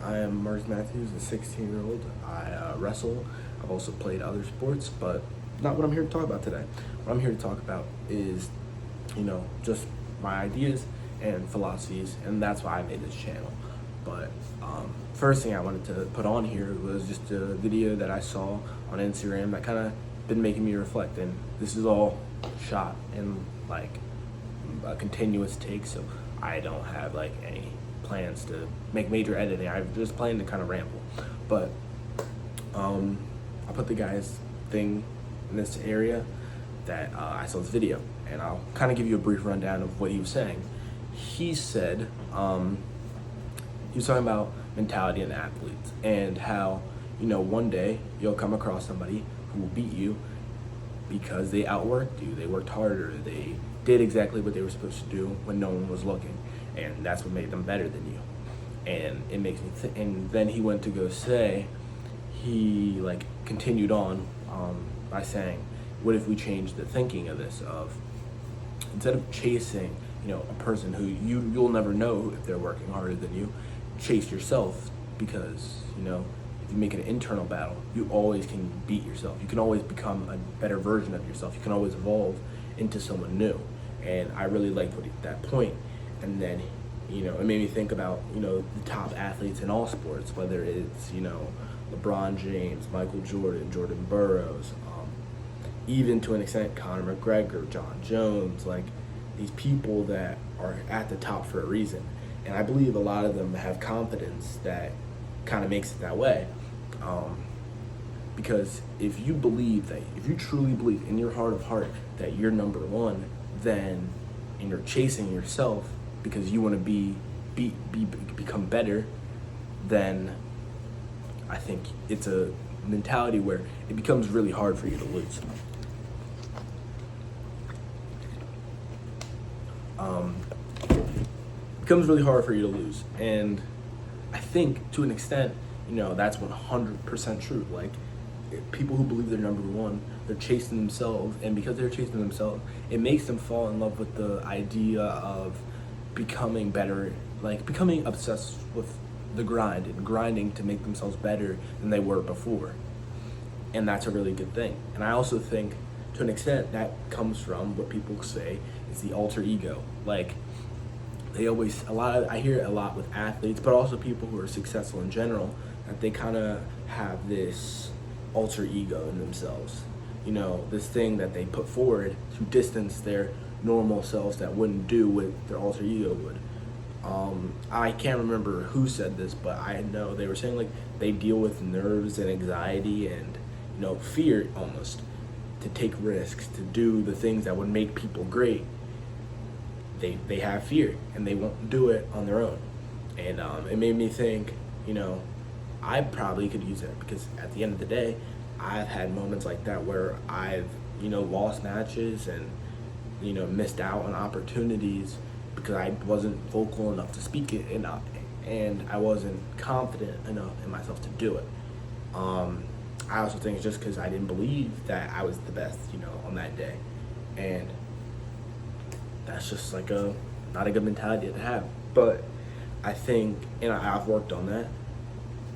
I am Marcus Matthews, a 16-year-old. I wrestle. I've also played other sports, but not what I'm here to talk about today. What I'm here to talk about is, just my ideas and philosophies, and that's why I made this channel. But first thing I wanted to put on here was just a video that I saw on Instagram that kind of been making me reflect, and this is all shot in like a continuous take, so I don't have like any plans to make major editing. I just plan to kind of ramble, but I put the guy's thing in this area that I saw this video, and I'll kind of give you a brief rundown of what he was saying. He said he was talking about mentality in athletes and how one day you'll come across somebody who will beat you because they outworked you, they worked harder, they did exactly what they were supposed to do when no one was looking, and that's what made them better than you. And it makes me and then he went to go say, he like continued on by saying, what if we changed the thinking of this, of instead of chasing a person who you'll never know if they're working harder than you, chase yourself, because if you make it an internal battle, you always can beat yourself. You can always become a better version of yourself. You can always evolve into someone new. And I really liked that point. And then, it made me think about, the top athletes in all sports, whether it's, LeBron James, Michael Jordan, Jordan Burroughs, even to an extent, Conor McGregor, John Jones, like these people that are at the top for a reason. And I believe a lot of them have confidence that kind of makes it that way. Because if you truly believe in your heart of heart that you're number one, then, and you're chasing yourself because you want to become better, then I think it's a mentality where it becomes really hard for you to lose. Becomes really hard for you to lose, and I think to an extent, that's 100% true. Like, people who believe they're number one, they're chasing themselves, and because they're chasing themselves, it makes them fall in love with the idea of becoming better, like becoming obsessed with the grind and grinding to make themselves better than they were before. And that's a really good thing. And I also think to an extent that comes from what people say is the alter ego. Like, I hear it a lot with athletes, but also people who are successful in general, that they kind of have this alter ego in themselves. This thing that they put forward to distance their normal selves that wouldn't do what their alter ego would. I can't remember who said this, but I know they were saying like they deal with nerves and anxiety and fear almost to take risks, to do the things that would make people great. They have fear and they won't do it on their own. And it made me think, I probably could use it, because at the end of the day, I've had moments like that where I've, lost matches and, missed out on opportunities because I wasn't vocal enough to speak it enough, and I wasn't confident enough in myself to do it. I also think it's just because I didn't believe that I was the best, on that day. And that's just like not a good mentality to have. But I think, and I've worked on that.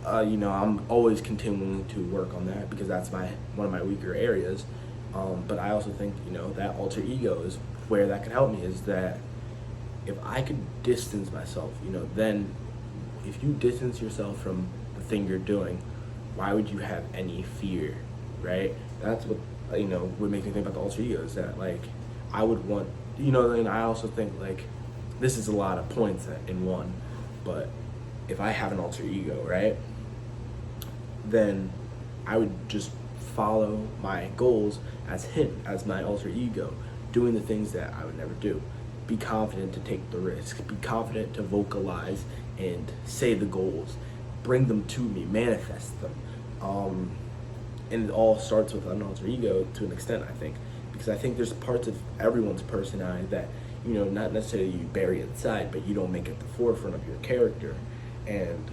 I'm always continuing to work on that because that's one of my weaker areas. But I also think, that alter ego is where that can help me, is that if I could distance myself, then if you distance yourself from the thing you're doing, why would you have any fear, right? That's what, what makes me think about the alter ego, is that like, I would want, and I also think like, this is a lot of points in one, but if I have an alter ego, right, then I would just follow my goals as him, as my alter ego, doing the things that I would never do. Be confident to take the risk, be confident to vocalize and say the goals, bring them to me, manifest them. And it all starts with an alter ego to an extent, I think, because I think there's parts of everyone's personality that, not necessarily you bury inside, but you don't make it the forefront of your character. And,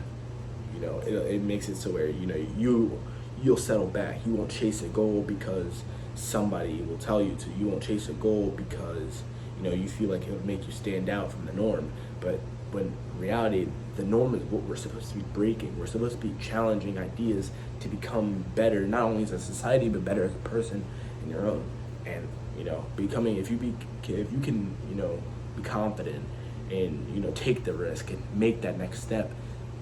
it makes it so where, you'll settle back. You won't chase a goal because somebody will tell you to. You won't chase a goal because, you feel like it would make you stand out from the norm. But when in reality, the norm is what we're supposed to be breaking. We're supposed to be challenging ideas to become better, not only as a society, but better as a person in your own. And, becoming, if you can, be confident and, take the risk and make that next step,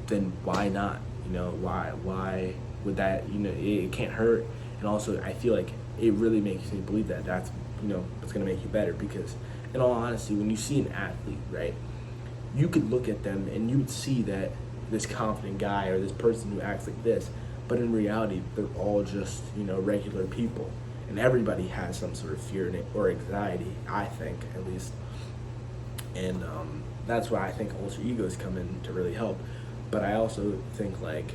then why not? Why would that, it can't hurt. And also, I feel like it really makes me believe that that's, what's going to make you better. Because in all honesty, when you see an athlete, right, you could look at them and you would see that this confident guy or this person who acts like this, but in reality, they're all just, regular people. And everybody has some sort of fear or anxiety, I think, at least. And that's why I think alter egos come in to really help. But I also think, like,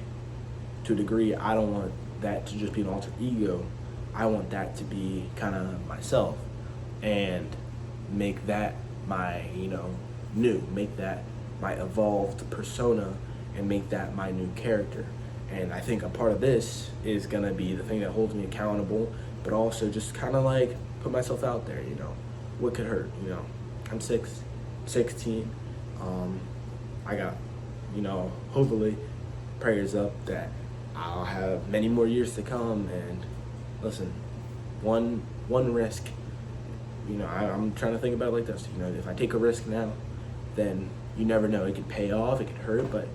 to a degree, I don't want that to just be an alter ego. I want that to be kind of myself and make that my, make that my evolved persona and make that my new character. And I think a part of this is going to be the thing that holds me accountable, but also just kind of like put myself out there, what could hurt, I'm 16, I got, hopefully prayers up that I'll have many more years to come. And listen, one risk, I'm trying to think about it like this, if I take a risk now, then you never know, it could pay off, it could hurt, but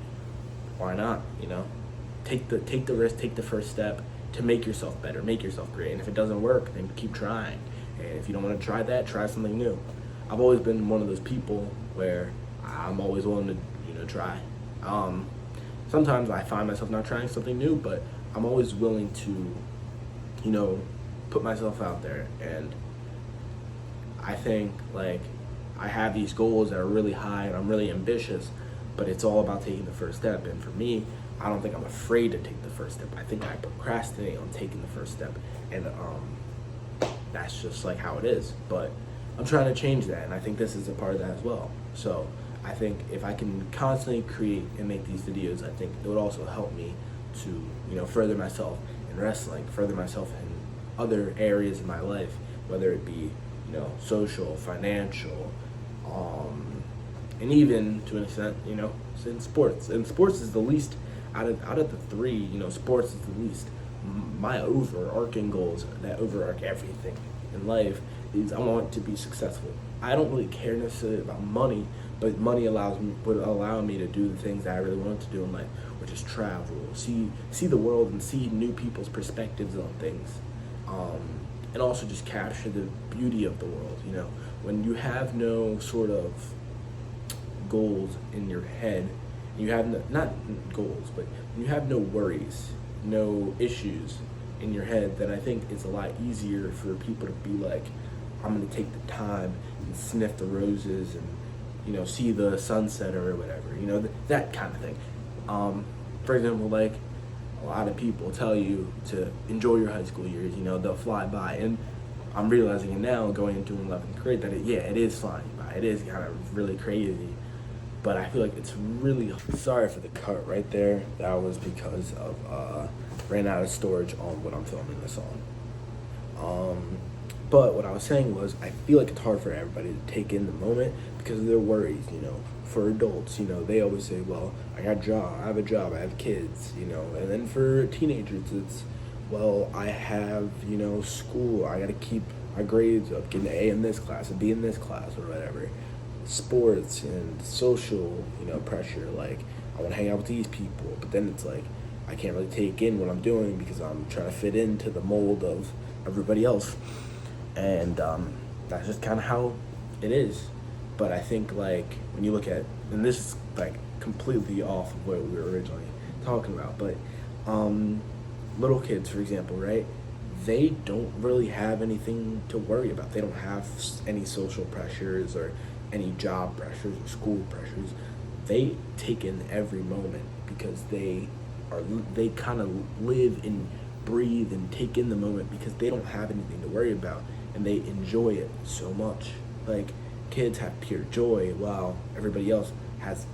why not, take the risk, take the first step to make yourself better, make yourself great. And if it doesn't work, then keep trying. And if you don't want to try that, try something new. I've always been one of those people where I'm always willing to, try. Sometimes I find myself not trying something new, but I'm always willing to, put myself out there. And I think, like, I have these goals that are really high and I'm really ambitious, but it's all about taking the first step. And for me, I don't think I'm afraid to take the first step. I think I procrastinate on taking the first step. And that's just like how it is. But I'm trying to change that, and I think this is a part of that as well. So I think if I can constantly create and make these videos, I think it would also help me to, further myself in wrestling, further myself in other areas in my life, whether it be, social, financial, and even to an extent, in sports. And sports is the least, out of the three, sports is the least. My overarching goals that overarch everything in life is I want to be successful. I don't really care necessarily about money, but money would allow me to do the things that I really want to do in life, which is travel, see the world and see new people's perspectives on things, and also just capture the beauty of the world. When you have no sort of goals in your head, you have not goals, but when you have no worries, no issues in your head, then I think it's a lot easier for people to be like, I'm going to take the time and sniff the roses and, see the sunset or whatever, that kind of thing. For example, like, a lot of people tell you to enjoy your high school years, they'll fly by. And I'm realizing it now, going into 11th grade, that it is flying by. It is kind of really crazy. But I feel like it's really, sorry for the cut right there. That was because of ran out of storage on what I'm filming this on. But what I was saying was, I feel like it's hard for everybody to take in the moment because of their worries. For adults, they always say, well, I have a job, I have kids, and then for teenagers, it's, well, I have, school, I gotta keep my grades up, get an A in this class, a B in this class, or whatever. Sports and social, pressure, like, I want to hang out with these people, but then it's like, I can't really take in what I'm doing because I'm trying to fit into the mold of everybody else. And that's just kind of how it is. But I think, like, when you look at, and this is like completely off of what we were originally talking about, but little kids, for example, right? They don't really have anything to worry about. They don't have any social pressures or any job pressures or school pressures. They take in every moment because they kind of live and breathe and take in the moment because they don't have anything to worry about, and they enjoy it so much. Like, kids have pure joy while everybody else has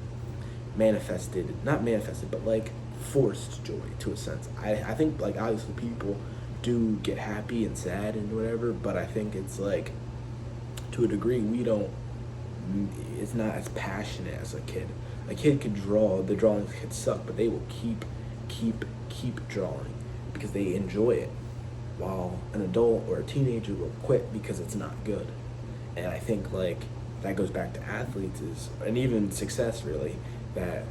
not manifested, but like forced joy to a sense. I think, like, obviously people do get happy and sad and whatever, but I think it's like, to a degree, we don't is not as passionate as a kid. A kid could draw, the drawings could suck, but they will keep drawing because they enjoy it, while an adult or a teenager will quit because it's not good. And I think like that goes back to athletes and even success really, that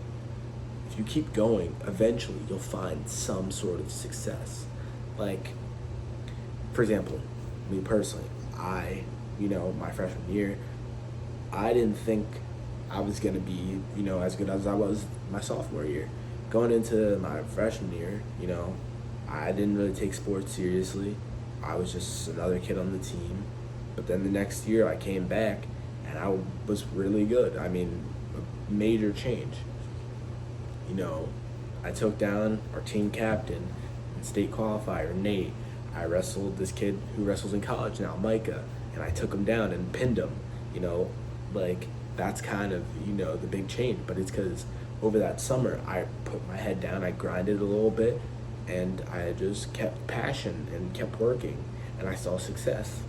if you keep going, eventually you'll find some sort of success. Like, for example, me personally, my freshman year, I didn't think I was gonna be, as good as I was my sophomore year. Going into my freshman year, I didn't really take sports seriously. I was just another kid on the team. But then the next year I came back and I was really good. I mean, a major change. I took down our team captain and state qualifier, Nate. I wrestled this kid who wrestles in college now, Micah, and I took him down and pinned him. Like that's kind of, the big change. But it's because over that summer, I put my head down, I grinded a little bit, and I just kept passion and kept working, and I saw success.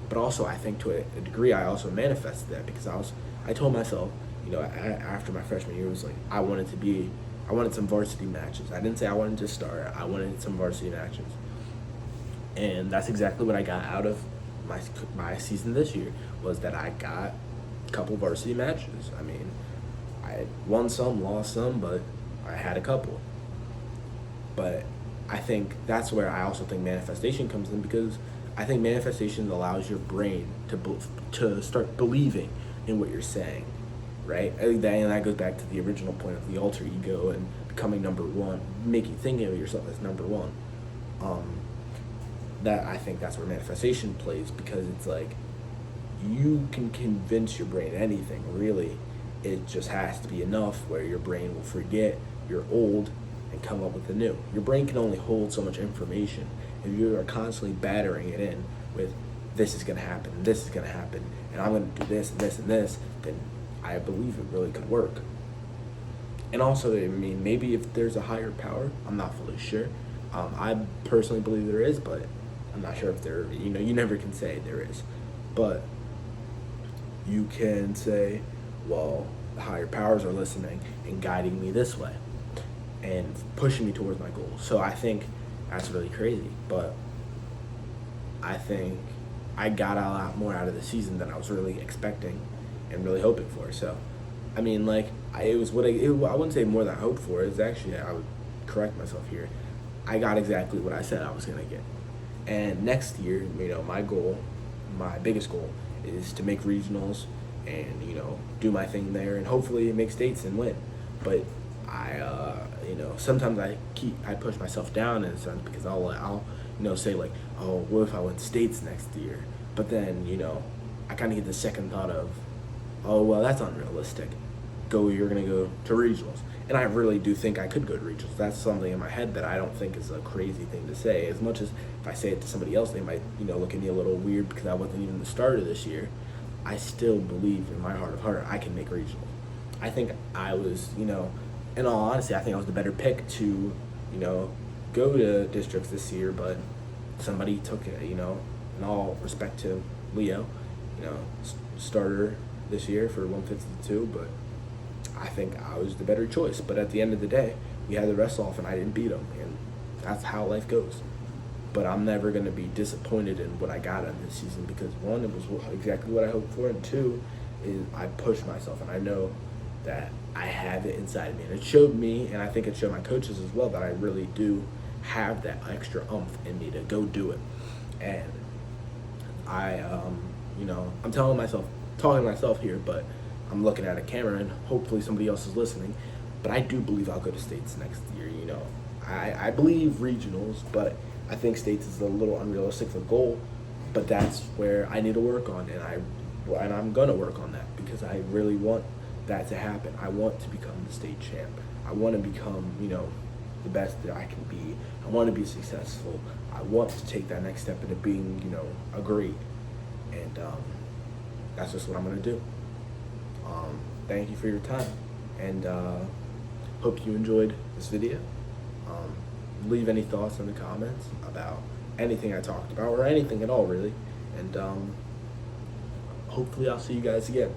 But also, I think to a degree, I also manifested that because I told myself, after my freshman year, it was like I wanted some varsity matches. I didn't say I wanted to start. I wanted some varsity matches, and that's exactly what I got out of my season this year. Was that I got a couple varsity matches. I mean, I won some, lost some, but I had a couple. But I think that's where I also think manifestation comes in, because I think manifestation allows your brain to start believing in what you're saying, right? And that goes back to the original point of the alter ego and becoming number one, thinking of yourself as number one. That I think that's where manifestation plays, because it's like you can convince your brain anything, really. It just has to be enough where your brain will forget your old and come up with the new. Your brain can only hold so much information. If you are constantly battering it in with this is going to happen, this is going to happen, and I'm going to do this and this and this, then I believe it really could work. And also, I mean, maybe if there's a higher power, I'm not fully sure. I personally believe there is, but I'm not sure if there, you never can say there is. But you can say, well, the higher powers are listening and guiding me this way and pushing me towards my goals. So I think that's really crazy, but I think I got a lot more out of the season than I was really expecting and really hoping for. So, I mean, like, I wouldn't say more than I hoped for. It's actually, I would correct myself here. I got exactly what I said I was going to get. And next year, my biggest goal is to make regionals and, do my thing there and hopefully make states and win. But sometimes I push myself down in a sense, because I'll say like, oh, what if I win states next year? But then, I kind of get the second thought of, oh, well, that's unrealistic. You're going to go to regionals. And I really do think I could go to regionals. That's something in my head that I don't think is a crazy thing to say. As much as if I say it to somebody else, they might, look at me a little weird because I wasn't even the starter this year. I still believe in my heart of heart I can make regionals. I think I was, in all honesty, I think I was the better pick to, go to districts this year, but somebody took it, in all respect to Leo, starter this year for 152, but I think I was the better choice. But at the end of the day, we had the wrestle off and I didn't beat him, and that's how life goes. But I'm never going to be disappointed in what I got out of this season, because one, it was exactly what I hoped for, and two, is I pushed myself, and I know that I have it inside me. And it showed me, and I think it showed my coaches as well, that I really do have that extra oomph in me to go do it. And I'm talking to myself here, but I'm looking at a camera and hopefully somebody else is listening. But I do believe I'll go to states next year. I believe regionals, but I think states is a little unrealistic for goal. But that's where I need to work on, and I'm gonna work on that, because I really want that to happen. I want to become the state champ. I want to become, the best that I can be. I want to be successful. I want to take that next step into being, a great. And that's just what I'm gonna do. Thank you for your time, and hope you enjoyed this video. Leave any thoughts in the comments about anything I talked about, or anything at all, really. And hopefully I'll see you guys again.